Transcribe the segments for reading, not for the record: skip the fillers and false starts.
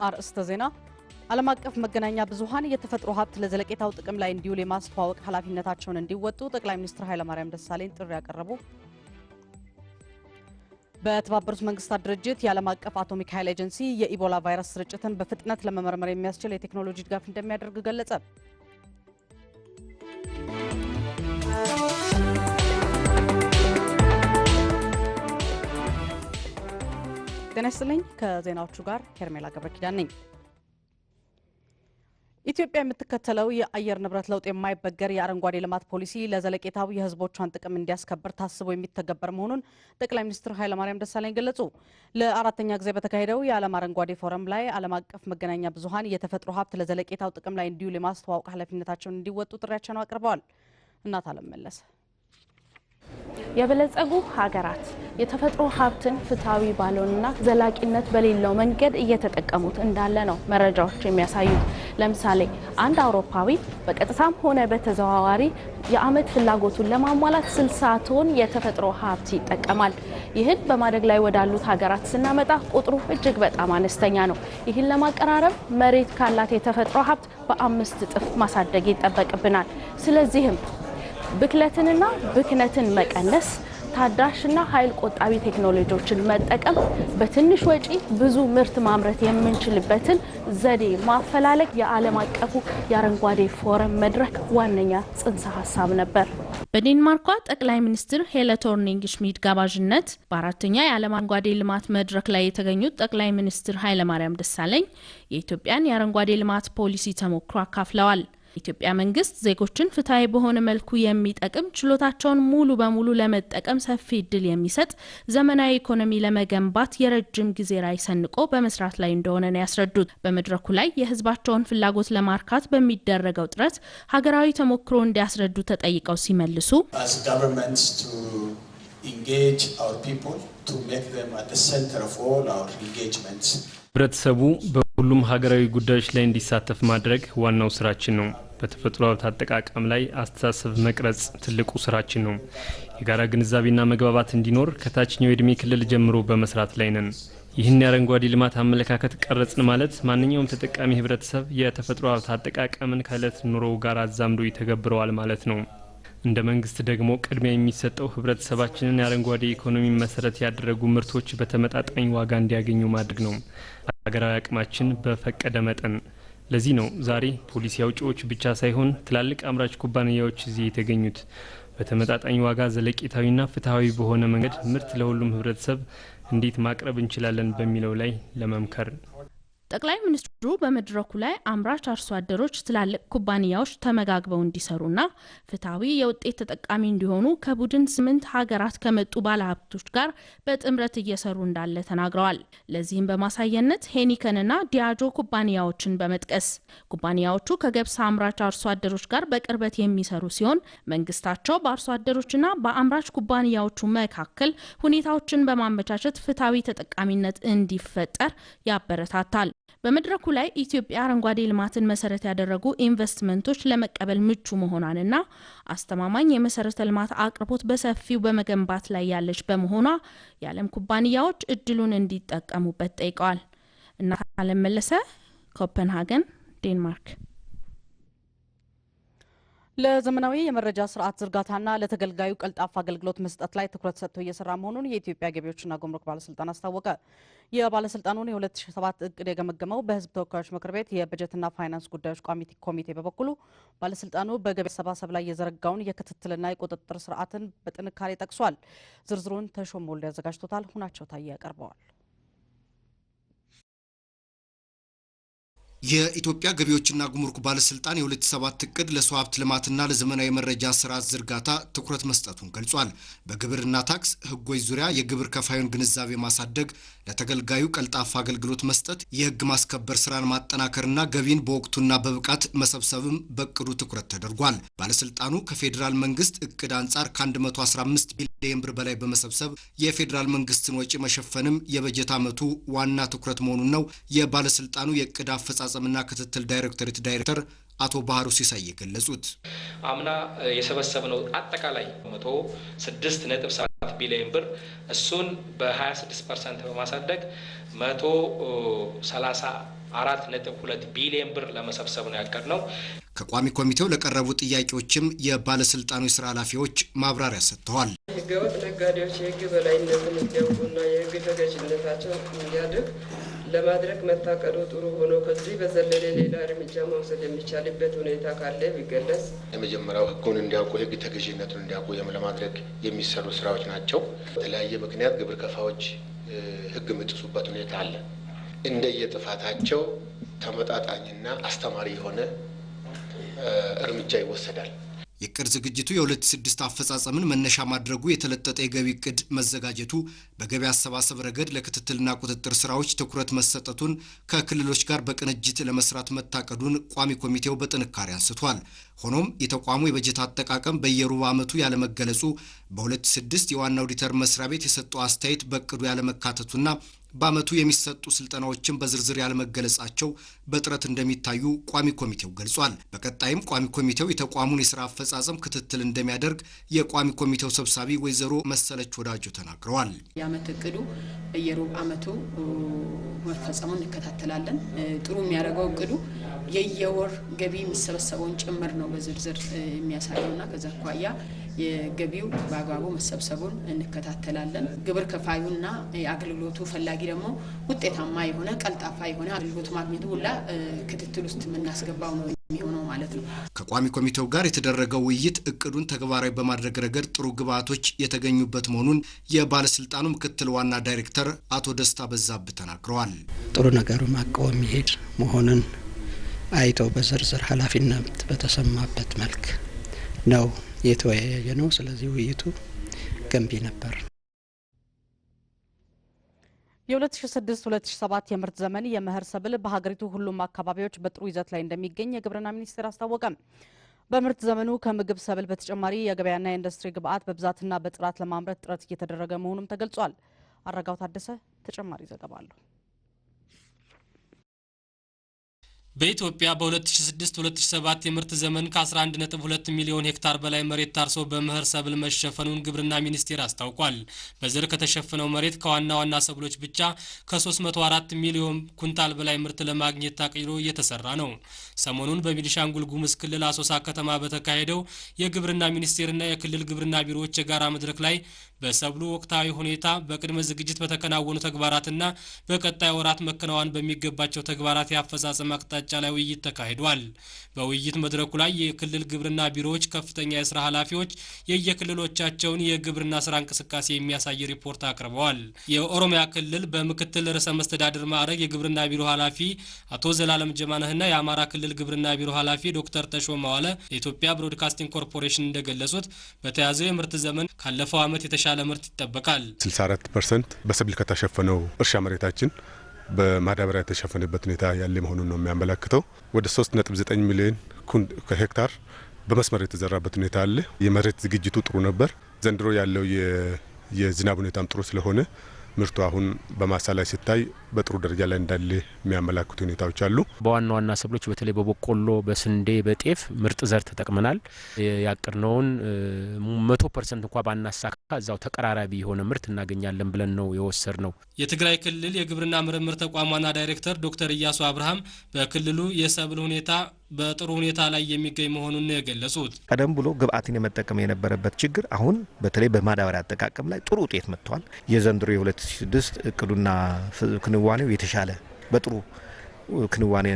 አርእስተ ዜና ዓለም አቀፍ መገናኛ ብዙሃን የተፈጥሮ ሀብት ለዘለቄታው ጥቅም ላይ እንዲውል የማስተዋወቅ ኃላፊነታቸውን እንዲወጡ ጠቅላይ ሚኒስትር ኃይለማርያም ደሳለኝ ጥሪ ያቀረቡ። በተባበሩት መንግስታት ድርጅት የዓለም አቀፍ አቶሚክ ኃይል ኤጀንሲ የኢቦላ ቫይረስ ስርጭትን በፍጥነት ለመመርመር የሚያስችል የቴክኖሎጂ ድጋፍ እንደሚያደርግ ገለጸ። ጤና ይስጥልኝ። ከዜናዎቹ ጋር ሄርሜላ ገብረኪዳን ነኝ። ኢትዮጵያ የምትከተለው የአየር ንብረት ለውጥ የማይበገር የአረንጓዴ ልማት ፖሊሲ ለዘለቄታው የህዝቦቿን ጥቅም እንዲያስከብር ታስቦ የሚተገበር መሆኑን ጠቅላይ ሚኒስትር ኃይለማርያም ደሳለኝ ገለጹ። ለአራተኛ ጊዜ በተካሄደው የዓለም አረንጓዴ ፎረም ላይ ዓለም አቀፍ መገናኛ ብዙሃን የተፈጥሮ ሀብት ለዘለቄታው ጥቅም ላይ እንዲውል የማስተዋወቅ ኃላፊነታቸውን እንዲወጡ ጥሪያቸውን አቅርበዋል። እናት አለም መለሰ የበለጸጉ ሀገራት የተፈጥሮ ሀብትን ፍትሃዊ ባልሆነና ዘላቂነት በሌለው መንገድ እየተጠቀሙት እንዳለ ነው መረጃዎች የሚያሳዩት። ለምሳሌ አንድ አውሮፓዊ በቀጥታም ሆነ በተዘዋዋሪ የአመት ፍላጎቱን ለማሟላት 60 ቶን የተፈጥሮ ሀብት ይጠቀማል። ይህን በማደግ ላይ ወዳሉት ሀገራት ስናመጣ ቁጥሩ እጅግ በጣም አነስተኛ ነው። ይህን ለማቀራረብ መሬት ካላት የተፈጥሮ ሀብት በ5 እጥፍ ማሳደግ ይጠበቅብናል። ስለዚህም ብክለትንና ብክነትን መቀነስ፣ ታዳሽና ኃይል ቆጣቢ ቴክኖሎጂዎችን መጠቀም፣ በትንሽ ወጪ ብዙ ምርት ማምረት የምንችልበትን ዘዴ ማፈላለግ የዓለም አቀፉ የአረንጓዴ ፎረም መድረክ ዋነኛ ጽንሰ ሀሳብ ነበር። በዴንማርኳ ጠቅላይ ሚኒስትር ሄለ ቶርኒንግ-ሽሚድ ጋባዥነት በአራተኛ የዓለም አረንጓዴ ልማት መድረክ ላይ የተገኙት ጠቅላይ ሚኒስትር ኃይለማርያም ደሳለኝ የኢትዮጵያን የአረንጓዴ ልማት ፖሊሲ ተሞክሮ አካፍለዋል። ኢትዮጵያ መንግስት ዜጎችን ፍትሃዊ በሆነ መልኩ የሚጠቅም ችሎታቸውን ሙሉ በሙሉ ለመጠቀም ሰፊ እድል የሚሰጥ ዘመናዊ ኢኮኖሚ ለመገንባት የረጅም ጊዜ ራዕይ ሰንቆ በመስራት ላይ እንደሆነ ነው ያስረዱት። በመድረኩ ላይ የህዝባቸውን ፍላጎት ለማርካት በሚደረገው ጥረት ሀገራዊ ተሞክሮ እንዲያስረዱ ተጠይቀው ሲመልሱ ህብረተሰቡ በሁሉም ሀገራዊ ጉዳዮች ላይ እንዲሳተፍ ማድረግ ዋናው ስራችን ነው። በተፈጥሮ ሀብት አጠቃቀም ላይ አስተሳሰብ መቅረጽ ትልቁ ስራችን ነው። የጋራ ግንዛቤና መግባባት እንዲኖር ከታችኛው የእድሜ ክልል ጀምሮ በመስራት ላይ ነን። ይህን የአረንጓዴ ልማት አመለካከት ቀረጽን ማለት ማንኛውም ተጠቃሚ ህብረተሰብ የተፈጥሮ ሀብት አጠቃቀምን ከዕለት ኑሮው ጋር አዛምዶ ይተገብረዋል ማለት ነው። እንደ መንግስት ደግሞ ቅድሚያ የሚሰጠው ህብረተሰባችንን የአረንጓዴ ኢኮኖሚ መሰረት ያደረጉ ምርቶች በተመጣጣኝ ዋጋ እንዲያገኙ ማድረግ ነው። ሀገራዊ አቅማችን በፈቀደ መጠን። ለዚህ ነው ዛሬ ፖሊሲ አውጪዎች ብቻ ሳይሆን ትላልቅ አምራች ኩባንያዎች እዚህ የተገኙት። በተመጣጣኝ ዋጋ ዘለቄታዊና ፍትሃዊ በሆነ መንገድ ምርት ለሁሉም ህብረተሰብ እንዴት ማቅረብ እንችላለን በሚለው ላይ ለመምከር። ጠቅላይ ሚኒስትሩ በመድረኩ ላይ አምራች አርሶ አደሮች ትላልቅ ኩባንያዎች ተመጋግበው እንዲሰሩና ፍትሃዊ የውጤት ተጠቃሚ እንዲሆኑ ከቡድን 8 ሀገራት ከመጡ ባለሀብቶች ጋር በጥምረት እየሰሩ እንዳለ ተናግረዋል። ለዚህም በማሳየነት ሄኒከንና ዲያጆ ኩባንያዎችን በመጥቀስ ኩባንያዎቹ ከገብስ አምራች አርሶ አደሮች ጋር በቅርበት የሚሰሩ ሲሆን መንግስታቸው በአርሶ አደሮችና በአምራች ኩባንያዎቹ መካከል ሁኔታዎችን በማመቻቸት ፍትሃዊ ተጠቃሚነት እንዲፈጠር ያበረታታል። በመድረኩ ላይ ኢትዮጵያ አረንጓዴ ልማትን መሰረት ያደረጉ ኢንቨስትመንቶች ለመቀበል ምቹ መሆኗንና አስተማማኝ የመሰረተ ልማት አቅርቦት በሰፊው በመገንባት ላይ ያለች በመሆኗ የዓለም ኩባንያዎች እድሉን እንዲጠቀሙበት ጠይቀዋል። እናት አለም መለሰ፣ ኮፐንሃገን፣ ዴንማርክ። ለዘመናዊ የመረጃ ስርዓት ዝርጋታና ለተገልጋዩ ቀልጣፋ አገልግሎት መስጠት ላይ ትኩረት ሰጥቶ እየሰራ መሆኑን የኢትዮጵያ ገቢዎችና ጉምሩክ ባለስልጣን አስታወቀ። የባለስልጣኑን የ2007 እቅድ የገመገመው በህዝብ ተወካዮች ምክር ቤት የበጀትና ፋይናንስ ጉዳዮች ኮሚቴ በበኩሉ ባለስልጣኑ በገቢ አሰባሰብ ላይ የዘረጋውን የክትትልና የቁጥጥር ስርዓትን በጥንካሬ ጠቅሷል። ዝርዝሩን ተሾመ ወልድ ያዘጋጅቶታል። ሁናቸው ታየ ያቀርበዋል። የኢትዮጵያ ገቢዎችና ጉምሩክ ባለስልጣን የ2007 እቅድ ለሰው ሀብት ልማትና ለዘመናዊ መረጃ ስርዓት ዝርጋታ ትኩረት መስጠቱን ገልጿል። በግብርና ታክስ ህጎች ዙሪያ የግብር ከፋዩን ግንዛቤ ማሳደግ፣ ለተገልጋዩ ቀልጣፋ አገልግሎት መስጠት፣ የህግ ማስከበር ስራን ማጠናከርና ገቢን በወቅቱና በብቃት መሰብሰብም በእቅዱ ትኩረት ተደርጓል። ባለስልጣኑ ከፌዴራል መንግስት እቅድ አንጻር ከ115 ቢሊዮን ብር በላይ በመሰብሰብ የፌዴራል መንግስትን ወጪ መሸፈንም የበጀት ዓመቱ ዋና ትኩረት መሆኑን ነው የባለስልጣኑ የእቅድ አፈጻጸምና ክትትል ዳይሬክቶሬት ዳይሬክተር አቶ ባህሩ ሲሳይ ገለጹት። አምና የሰበሰብነው አጠቃላይ 106.7 ቢሊዮን ብር እሱን በ26% በማሳደግ 130 4.2 ቢሊዮን ብር ለመሰብሰብ ነው ያቀድነው። ከቋሚ ኮሚቴው ለቀረቡ ጥያቄዎችም የባለስልጣኑ የስራ ኃላፊዎች ማብራሪያ ሰጥተዋል። ህገወጥ ነጋዴዎች የህግ በላይነትን እንዲያውቁና የህግ ተገዥነታቸው እንዲያድግ ለማድረግ መታቀዱ ጥሩ ሆኖ ከዚህ በዘለለ ሌላ እርምጃ መውሰድ የሚቻልበት ሁኔታ ካለ ቢገለጽ። የመጀመሪያው ህጉን እንዲያውቁ የህግ ተገዥነቱን እንዲያውቁ ለማድረግ የሚሰሩ ስራዎች ናቸው። በተለያየ ምክንያት ግብር ከፋዮች ህግ የሚጥሱበት ሁኔታ አለ። እንደየጥፋታቸው ተመጣጣኝና አስተማሪ የሆነ እርምጃ ይወሰዳል። የቅድ ዝግጅቱ የ2006 አፈጻጸምን መነሻ ማድረጉ የተለጠጠ የገቢ እቅድ መዘጋጀቱ በገቢ አሰባሰብ ረገድ ለክትትልና ቁጥጥር ስራዎች ትኩረት መሰጠቱን ከክልሎች ጋር በቅንጅት ለመስራት መታቀዱን ቋሚ ኮሚቴው በጥንካሬ አንስቷል። ሆኖም የተቋሙ የበጀት አጠቃቀም በየሩብ ዓመቱ ያለመገለጹ በ2006 የዋና ኦዲተር መስሪያ ቤት የሰጠው አስተያየት በእቅዱ ያለመካተቱና በዓመቱ የሚሰጡ ስልጠናዎችን በዝርዝር ያለመገለጻቸው በጥረት እንደሚታዩ ቋሚ ኮሚቴው ገልጿል። በቀጣይም ቋሚ ኮሚቴው የተቋሙን የስራ አፈጻጸም ክትትል እንደሚያደርግ የቋሚ ኮሚቴው ሰብሳቢ ወይዘሮ መሰለች ወዳጆ ተናግረዋል። የዓመት እቅዱ በየሩብ ዓመቱ መፈጸሙን እንከታተላለን። ጥሩ የሚያደርገው እቅዱ የየወር ገቢ የሚሰበሰበውን ጭምር ነው በዝርዝር የሚያሳየውና ከዛ አኳያ የገቢው በአግባቡ መሰብሰቡን እንከታተላለን። ግብር ከፋዩና የአገልግሎቱ ፈላጊ ደግሞ ውጤታማ የሆነ ቀልጣፋ የሆነ አገልግሎት ማግኘቱ ሁላ ክትትል ውስጥ የምናስገባው ነው የሚሆነው ማለት ነው። ከቋሚ ኮሚቴው ጋር የተደረገው ውይይት እቅዱን ተግባራዊ በማድረግ ረገድ ጥሩ ግብዓቶች የተገኙበት መሆኑን የባለስልጣኑ ምክትል ዋና ዳይሬክተር አቶ ደስታ በዛብህ ተናግረዋል። ጥሩ ነገሩ ማቀው የሚሄድ መሆኑን አይተው በዝርዝር ኃላፊነት በተሰማበት መልክ ነው የተወያየ ነው። ስለዚህ ውይይቱ ገንቢ ነበር። የ2006-2007 የምርት ዘመን የመኸር ሰብል በሀገሪቱ ሁሉም አካባቢዎች በጥሩ ይዘት ላይ እንደሚገኝ የግብርና ሚኒስቴር አስታወቀ። በምርት ዘመኑ ከምግብ ሰብል በተጨማሪ የገበያና የኢንዱስትሪ ግብዓት በብዛትና በጥራት ለማምረት ጥረት እየተደረገ መሆኑም ተገልጿል። አረጋው ታደሰ ተጨማሪ ዘገባ አለው። በኢትዮጵያ በ2006-2007 የምርት ዘመን ከ11.2 ሚሊዮን ሄክታር በላይ መሬት ታርሶ በመኸር ሰብል መሸፈኑን ግብርና ሚኒስቴር አስታውቋል። በዘር ከተሸፈነው መሬት ከዋና ዋና ሰብሎች ብቻ ከ304 ሚሊዮን ኩንታል በላይ ምርት ለማግኘት ታቅዶ እየተሰራ ነው። ሰሞኑን በቤኒሻንጉል ጉሙዝ ክልል አሶሳ ከተማ በተካሄደው የግብርና ሚኒስቴርና የክልል ግብርና ቢሮዎች የጋራ መድረክ ላይ በሰብሉ ወቅታዊ ሁኔታ በቅድመ ዝግጅት በተከናወኑ ተግባራትና በቀጣይ ወራት መከናወን በሚገባቸው ተግባራት ያፈጻጸም አቅጣጫ ላይ ውይይት ተካሂዷል። በውይይት መድረኩ ላይ የክልል ግብርና ቢሮዎች ከፍተኛ የስራ ኃላፊዎች የየክልሎቻቸውን የግብርና ስራ እንቅስቃሴ የሚያሳይ ሪፖርት አቅርበዋል። የኦሮሚያ ክልል በምክትል ርዕሰ መስተዳድር ማዕረግ የግብርና ቢሮ ኃላፊ አቶ ዘላለም ጀማነህና የአማራ ክልል ግብርና ቢሮ ኃላፊ ዶክተር ተሾመ ዋለ የኢትዮጵያ ብሮድካስቲንግ ኮርፖሬሽን እንደገለጹት በተያዘው የምርት ዘመን ካለፈው ዓመት የተሻለ ምርት ይጠበቃል። 64% በሰብል ከተሸፈነው እርሻ መሬታችን በማዳበሪያ የተሸፈነበት ሁኔታ ያለ መሆኑን ነው የሚያመለክተው። ወደ 3.9 ሚሊዮን ሄክታር በመስመር የተዘራበት ሁኔታ አለ። የመሬት ዝግጅቱ ጥሩ ነበር። ዘንድሮ ያለው የዝናብ ሁኔታም ጥሩ ስለሆነ ምርቱ አሁን በማሳ ላይ ሲታይ በጥሩ ደረጃ ላይ እንዳለ የሚያመላክቱ ሁኔታዎች አሉ። በዋና ዋና ሰብሎች በተለይ በበቆሎ፣ በስንዴ፣ በጤፍ ምርጥ ዘር ተጠቅመናል። ያቀርነውን 100% እንኳን ባናሳካ እዛው ተቀራራቢ የሆነ ምርት እናገኛለን ብለን ነው የወሰድነው። የትግራይ ክልል የግብርና ምርምር ተቋም ዋና ዳይሬክተር ዶክተር ኢያሱ አብርሃም በክልሉ የሰብል ሁኔታ በጥሩ ሁኔታ ላይ የሚገኝ መሆኑን ነው የገለጹት። ቀደም ብሎ ግብአትን የመጠቀም የነበረበት ችግር አሁን በተለይ በማዳበሪያ አጠቃቀም ላይ ጥሩ ውጤት መጥቷል። የዘንድሮ የ2006 እቅዱና ክንዋኔው የተሻለ በጥሩ ክንዋኔ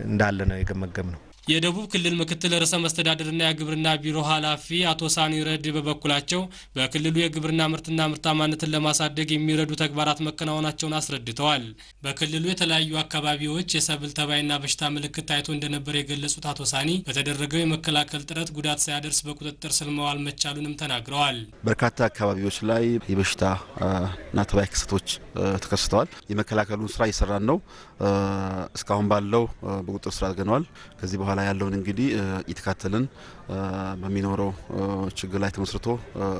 እንዳለ ነው የገመገም ነው። የደቡብ ክልል ምክትል ርዕሰ መስተዳድርና የግብርና ቢሮ ኃላፊ አቶ ሳኒ ረድ በበኩላቸው በክልሉ የግብርና ምርትና ምርታማነትን ለማሳደግ የሚረዱ ተግባራት መከናወናቸውን አስረድተዋል። በክልሉ የተለያዩ አካባቢዎች የሰብል ተባይና በሽታ ምልክት ታይቶ እንደነበር የገለጹት አቶ ሳኒ በተደረገው የመከላከል ጥረት ጉዳት ሳያደርስ በቁጥጥር ስር መዋል መቻሉንም ተናግረዋል። በርካታ አካባቢዎች ላይ የበሽታና ተባይ ክስተቶች ተከስተዋል። የመከላከሉን ስራ እየሰራን ነው። እስካሁን ባለው በቁጥጥር ስር አድርገናል። ከዚህ በኋላ ያለውን እንግዲህ እየተካተልን በሚኖረው ችግር ላይ ተመስርቶ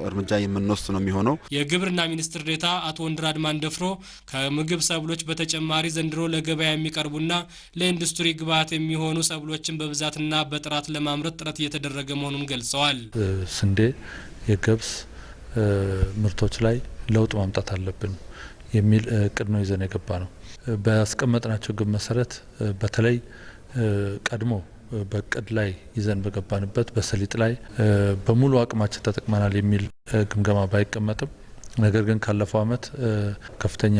እርምጃ የምንወስድ ነው የሚሆነው። የግብርና ሚኒስትር ዴኤታ አቶ ወንድራድ ማንደፍሮ ከምግብ ሰብሎች በተጨማሪ ዘንድሮ ለገበያ የሚቀርቡና ለኢንዱስትሪ ግብዓት የሚሆኑ ሰብሎችን በብዛትና በጥራት ለማምረት ጥረት እየተደረገ መሆኑን ገልጸዋል። ስንዴ፣ የገብስ ምርቶች ላይ ለውጥ ማምጣት አለብን። የሚል እቅድ ነው ይዘን የገባ ነው። በአስቀመጥናቸው ግብ መሰረት በተለይ ቀድሞ በእቅድ ላይ ይዘን በገባንበት በሰሊጥ ላይ በሙሉ አቅማችን ተጠቅመናል የሚል ግምገማ ባይቀመጥም ነገር ግን ካለፈው አመት ከፍተኛ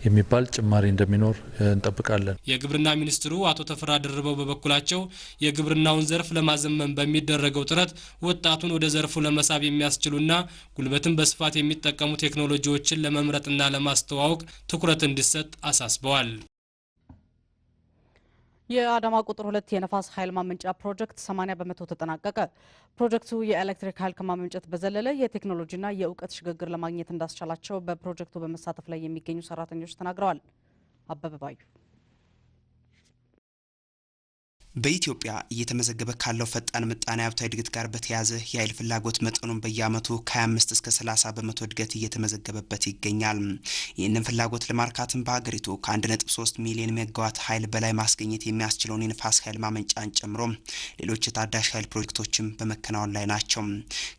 የሚባል ጭማሪ እንደሚኖር እንጠብቃለን። የግብርና ሚኒስትሩ አቶ ተፈራ ድርበው በበኩላቸው የግብርናውን ዘርፍ ለማዘመን በሚደረገው ጥረት ወጣቱን ወደ ዘርፉ ለመሳብ የሚያስችሉና ጉልበትን በስፋት የሚጠቀሙ ቴክኖሎጂዎችን ለመምረጥና ለማስተዋወቅ ትኩረት እንዲሰጥ አሳስበዋል። የአዳማ ቁጥር 2 የነፋስ ኃይል ማመንጫ ፕሮጀክት 80 በመቶ ተጠናቀቀ። ፕሮጀክቱ የኤሌክትሪክ ኃይል ከማመንጨት በዘለለ የቴክኖሎጂና የእውቀት ሽግግር ለማግኘት እንዳስቻላቸው በፕሮጀክቱ በመሳተፍ ላይ የሚገኙ ሰራተኞች ተናግረዋል። አበበ ባዩ በኢትዮጵያ እየተመዘገበ ካለው ፈጣን ምጣኔ ሀብታዊ እድገት ጋር በተያያዘ የኃይል ፍላጎት መጠኑን በየአመቱ ከ25 እስከ 30 በመቶ እድገት እየተመዘገበበት ይገኛል። ይህንን ፍላጎት ለማርካትም በሀገሪቱ ከ1.3 ሚሊዮን ሜጋዋት ኃይል በላይ ማስገኘት የሚያስችለውን የንፋስ ኃይል ማመንጫን ጨምሮ ሌሎች የታዳሽ ኃይል ፕሮጀክቶችም በመከናወን ላይ ናቸው።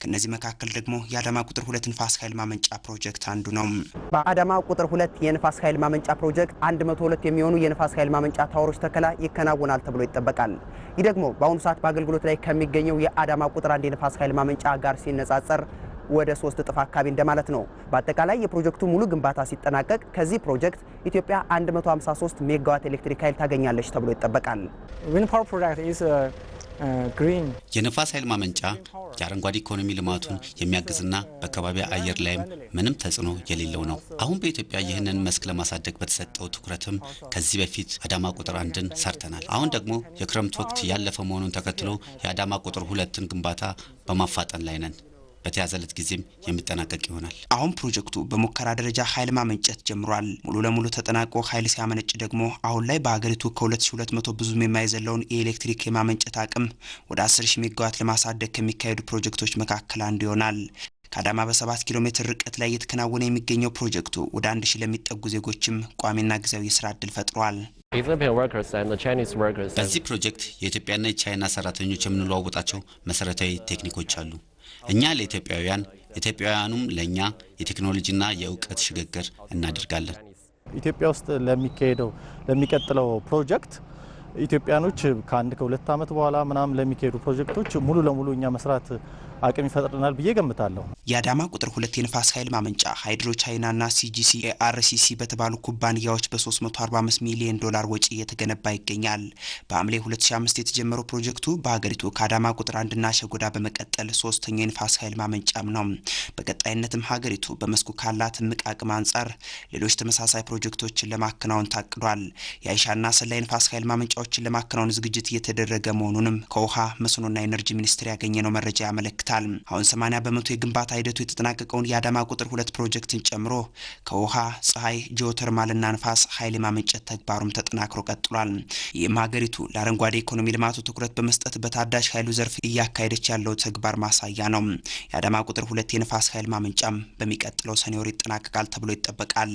ከነዚህ መካከል ደግሞ የአዳማ ቁጥር 2 ንፋስ ኃይል ማመንጫ ፕሮጀክት አንዱ ነው። በአዳማ ቁጥር 2 የንፋስ ኃይል ማመንጫ ፕሮጀክት 102 የሚሆኑ የንፋስ ኃይል ማመንጫ ታወሮች ተከላ ይከናወናል ተብሎ ይጠበቃል። ይህ ደግሞ በአሁኑ ሰዓት በአገልግሎት ላይ ከሚገኘው የአዳማ ቁጥር 1 የንፋስ ኃይል ማመንጫ ጋር ሲነጻጸር ወደ 3 እጥፍ አካባቢ እንደማለት ነው። በአጠቃላይ የፕሮጀክቱ ሙሉ ግንባታ ሲጠናቀቅ ከዚህ ፕሮጀክት ኢትዮጵያ 153 ሜጋዋት ኤሌክትሪክ ኃይል ታገኛለች ተብሎ ይጠበቃል። የንፋስ ኃይል ማመንጫ የአረንጓዴ ኢኮኖሚ ልማቱን የሚያግዝና በአካባቢ አየር ላይም ምንም ተጽዕኖ የሌለው ነው። አሁን በኢትዮጵያ ይህንን መስክ ለማሳደግ በተሰጠው ትኩረትም ከዚህ በፊት አዳማ ቁጥር 1ን ሰርተናል። አሁን ደግሞ የክረምት ወቅት ያለፈ መሆኑን ተከትሎ የአዳማ ቁጥር 2ን ግንባታ በማፋጠን ላይ ነን። በተያዘለት ጊዜም የሚጠናቀቅ ይሆናል። አሁን ፕሮጀክቱ በሙከራ ደረጃ ኃይል ማመንጨት ጀምሯል። ሙሉ ለሙሉ ተጠናቆ ኃይል ሲያመነጭ ደግሞ አሁን ላይ በሀገሪቱ ከ2200 ብዙም የማይዘለውን የኤሌክትሪክ የማመንጨት አቅም ወደ 10000 ሜጋዋት ለማሳደግ ከሚካሄዱ ፕሮጀክቶች መካከል አንዱ ይሆናል። ከአዳማ በ7 ኪሎ ሜትር ርቀት ላይ እየተከናወነ የሚገኘው ፕሮጀክቱ ወደ 1000 ለሚጠጉ ዜጎችም ቋሚና ጊዜያዊ የስራ ዕድል ፈጥሯል። በዚህ ፕሮጀክት የኢትዮጵያና የቻይና ሰራተኞች የምንለዋወጣቸው መሰረታዊ ቴክኒኮች አሉ። እኛ ለኢትዮጵያውያን ኢትዮጵያውያኑም ለኛ የቴክኖሎጂና የእውቀት ሽግግር እናደርጋለን። ኢትዮጵያ ውስጥ ለሚቀጥለው ፕሮጀክት ኢትዮጵያኖች ከ2 አመት በኋላ ምናም ለሚካሄዱ ፕሮጀክቶች ሙሉ ለሙሉ እኛ መስራት አቅም ይፈጥረናል ብዬ ገምታለሁ። የአዳማ ቁጥር 2 የንፋስ ኃይል ማመንጫ ሃይድሮ ቻይናና ሲጂሲ ኤአርሲሲ በተባሉ ኩባንያዎች በ345 ሚሊዮን ዶላር ወጪ እየተገነባ ይገኛል። በሐምሌ 2005 የተጀመረው ፕሮጀክቱ በሀገሪቱ ከአዳማ ቁጥር 1ና ሸጎዳ በመቀጠል ሶስተኛው የንፋስ ኃይል ማመንጫም ነው። በቀጣይነትም ሀገሪቱ በመስኩ ካላት እምቅ አቅም አንጻር ሌሎች ተመሳሳይ ፕሮጀክቶችን ለማከናወን ታቅዷል። የአይሻና ሰላይ ንፋስ ኃይል ማመንጫዎችን ለማከናወን ዝግጅት እየተደረገ መሆኑንም ከውሃ መስኖና ኢነርጂ ሚኒስቴር ያገኘነው መረጃ ያመለክታል። አሁን 80 በመቶ የግንባታ ሂደቱ የተጠናቀቀውን የአዳማ ቁጥር 2 ፕሮጀክትን ጨምሮ ከውሃ፣ ፀሐይ፣ ጂኦተርማልና ንፋስ ኃይል ማመንጨት ተግባሩም ተጠናክሮ ቀጥሏል። ይህም ሀገሪቱ ለአረንጓዴ ኢኮኖሚ ልማቱ ትኩረት በመስጠት በታዳሽ ኃይሉ ዘርፍ እያካሄደች ያለው ተግባር ማሳያ ነው። የአዳማ ቁጥር 2 የንፋስ ኃይል ማመንጫም በሚቀጥለው ሰኔ ወር ይጠናቀቃል ተብሎ ይጠበቃል።